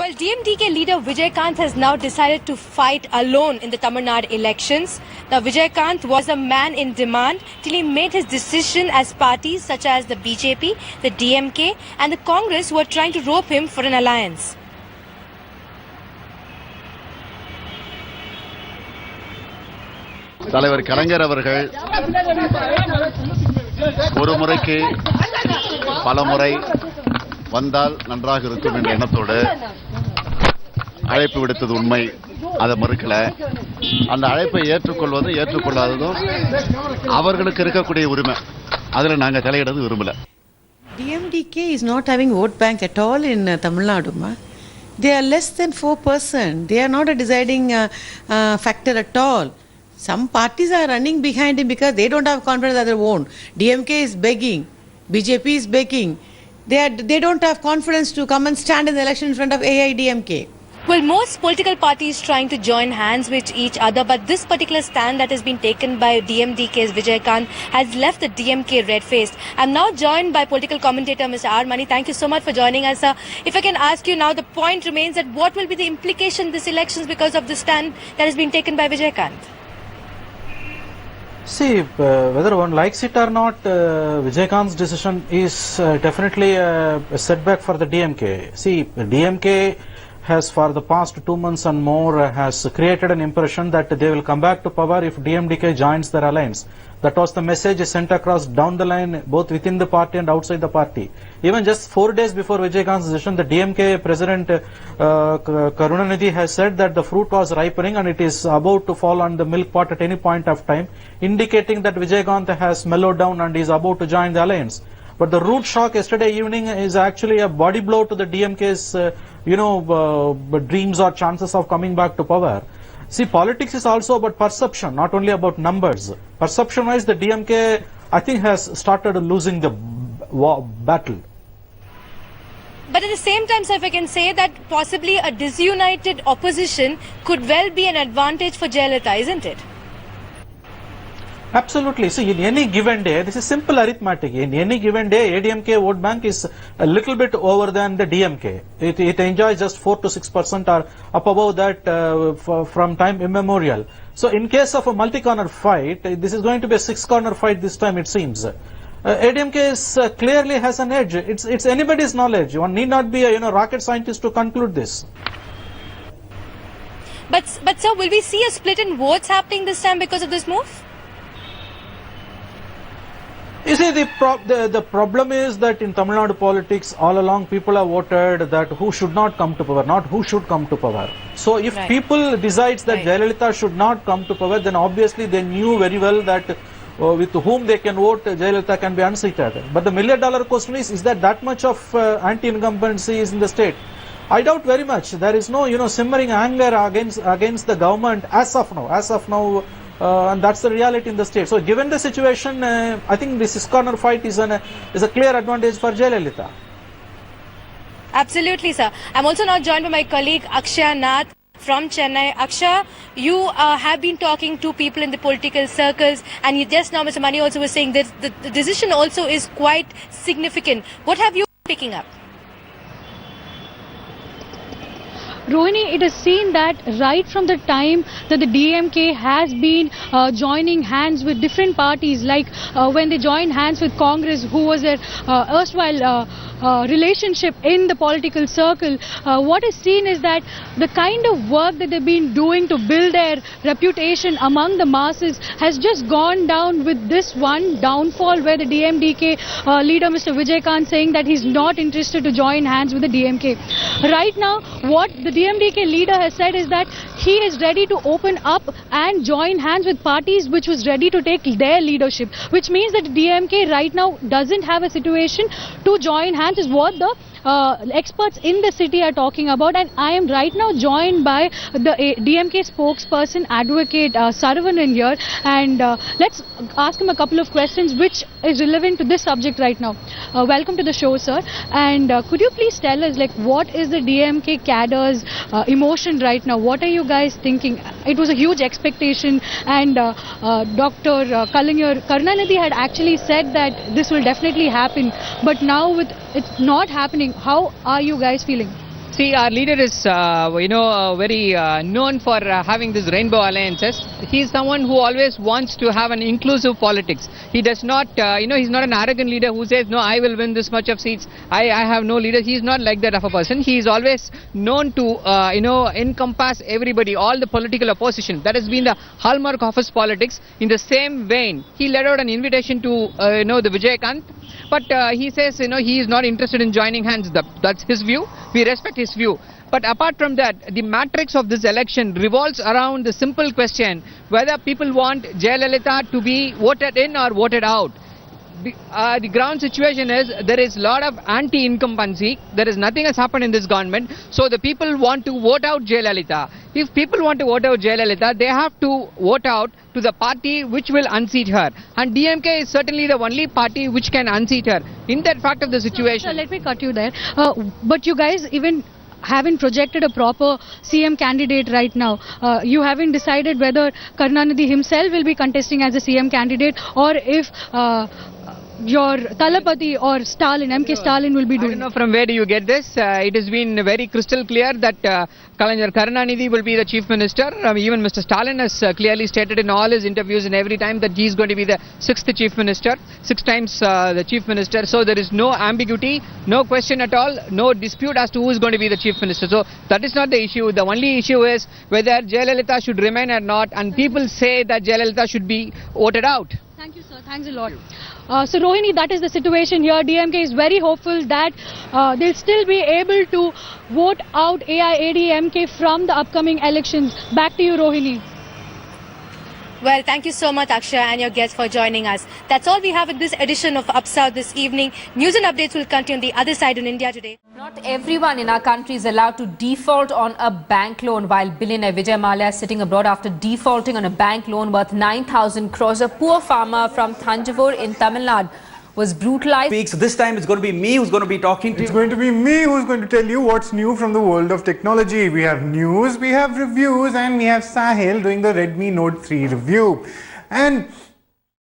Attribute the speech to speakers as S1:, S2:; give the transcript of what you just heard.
S1: Well, DMDK leader Vijayakanth has now decided to fight alone in the Tamil Nadu elections. Now, Vijayakanth was a man in demand till he made his decision as parties such as the BJP, the DMK and the Congress were trying to rope him for an alliance.
S2: தலைவர் கலைஞர் அவர்கள் ஒரு முறைக்கு பல முறை வந்தால் நன்றாக இருக்கும் என்ற எண்ணத்தோடு அழைப்பு விடுத்தது உண்மை. அதை மறுக்கல. அந்த அழைப்பை ஏற்றுக்கொள்வது ஏற்றுக்கொள்ளாததும் அவர்களுக்கு இருக்கக்கூடிய உரிமை. அதில் நாங்கள் தலையிடுறது விரும்பல.
S3: DMDK is not having vote bank at all in Tamil Nadu. They are less than 4%. They are not a deciding factor at all. Some parties are running behind him because they don't have confidence that they won't. DMK is begging. BJP is begging. They don't have confidence to come and stand in the election in front of AIDMK.
S1: Well, most political parties trying to join hands with each other, but this particular stand that has been taken by DMDK's Vijayakanth has left the DMK red-faced. I'm now joined by political commentator Mr. R. Mani. Thank you so much for joining us, sir. If I can ask you now, the point remains that what will be the implication of this elections because of the stand that has been taken by Vijayakanth?
S4: See, whether one likes it or not, Vijayakanth's decision is definitely a setback for the DMK. See, the DMK has for the past 2 months and more has created an impression that they will come back to power if DMDK joins their alliance. That was the message sent across down the line, both within the party and outside the party. Even just 4 days before Vijayakanth's decision, the DMK President Karunanidhi has said that the fruit was ripening and it is about to fall on the milk pot at any point of time, indicating that Vijayakanth has mellowed down and is about to join the alliance. But the rude shock yesterday evening is actually a body blow to the DMK's, dreams or chances of coming back to power. See, politics is also about perception, not only about numbers. Perception-wise, the DMK, I think, has started losing the battle.
S1: But at the same time, sir, if I can say that possibly a disunited opposition could well be an advantage for Jayalalitha, isn't it?
S4: Absolutely. See, in any given day, this is simple arithmetic. In any given day, ADMK vote bank is a little bit over than the DMK. It enjoys just 4 to 6% or up above that from time immemorial. So, in case of a multi-corner fight, this is going to be a 6-corner fight this time, it seems. ADMK is, clearly has an edge. It's anybody's knowledge. One need not be a rocket scientist to conclude this.
S1: But sir, will we see a split in votes happening this time because of this move?
S4: You see, the problem is that in Tamil Nadu politics, all along people have voted that who should not come to power, not who should come to power. So if people decides that Jayalalitha should not come to power, then obviously they knew very well that with whom they can vote, Jayalalitha can be unseated. But the $1 million question is that much of anti-incumbency is in the state? I doubt very much. There is no simmering anger against the government as of now. And that's the reality in the state. So given the situation, I think this 6-corner fight is a clear advantage for Jayalalitha.
S1: Absolutely, sir. I'm also now joined by my colleague Akshay Nath from Chennai. Akshay, you have been talking to people in the political circles, and just now Mr. Mani also was saying that the decision also is quite significant. What have you been picking up?
S5: Rohini, it is seen that right from the time that the DMK has been joining hands with different parties, like when they joined hands with Congress, who was their erstwhile relationship in the political circle, what is seen is that the kind of work that they've been doing to build their reputation among the masses has just gone down with this one downfall, where the DMDK leader Mr. Vijayakanth saying that he's not interested to join hands with the DMK. Right now, what the DMDK leader has said is that he is ready to open up and join hands with parties which was ready to take their leadership, which means that DMK right now doesn't have a situation to join hands, is what the experts in the city are talking about. And I am right now joined by the DMK spokesperson, advocate Saravanan here, and let's ask him a couple of questions which is relevant to this subject right now. Welcome to the show, sir, and could you please tell us, like, what is the DMK cadre's emotion right now? What are you guys thinking? It was a huge expectation, and Dr. Karunanidhi had actually said that this will definitely happen, but now with it not happening, how are you guys feeling?
S6: See, our leader is, very known for having these rainbow alliances. He is someone who always wants to have an inclusive politics. He does not, he's not an arrogant leader who says, no, I will win this much of seats. I have no leader. He is not like that of a person. He is always known to, encompass everybody, all the political opposition. That has been the hallmark of his politics. In the same vein, he let out an invitation to, the Vijayakanth. But he says, he is not interested in joining hands. That's his view. We respect his view. But apart from that, the matrix of this election revolves around the simple question whether people want Jayalalitha to be voted in or voted out. The ground situation is there is a lot of anti-incumbency. There is nothing has happened in this government. So the people want to vote out Jayalalitha. If people want to vote out Jayalalitha, they have to vote out to the party which will unseat her. And DMK is certainly the only party which can unseat her. In that fact of the situation...
S5: Sir, let me cut you there. But you guys even haven't projected a proper CM candidate right now. You haven't decided whether Karunanidhi himself will be contesting as a CM candidate or if your Talapati or Stalin, MK Stalin will be doing.
S6: I don't know from where do you get this. It has been very crystal clear that Karunanidhi will be the chief minister. Even Mr. Stalin has clearly stated in all his interviews and every time that he is going to be the six times the chief minister. So there is no ambiguity, no question at all, no dispute as to who is going to be the chief minister. So that is not the issue. The only issue is whether Jayalalitha should remain or not, and people say that Jayalalitha should be voted out.
S5: Thank you, sir. Thanks a lot. So Rohini, that is the situation here. DMK is very hopeful that they'll still be able to vote out AIADMK from the upcoming elections. Back to you, Rohini.
S1: Well, thank you so much, Akshay, and your guests for joining us. That's all we have in this edition of Up South this evening. News and updates will continue on the other side in India today.
S7: Not everyone in our country is allowed to default on a bank loan. While billionaire Vijay Mallya is sitting abroad after defaulting on a bank loan worth 9,000 crores, a poor farmer from Thanjavur in Tamil Nadu was brutalized.
S8: So this time it's going to be me who's going to be talking to you.
S9: It's going to be me who's going to tell you what's new from the world of technology. We have news, we have reviews, and we have Sahil doing the Redmi Note 3 review. And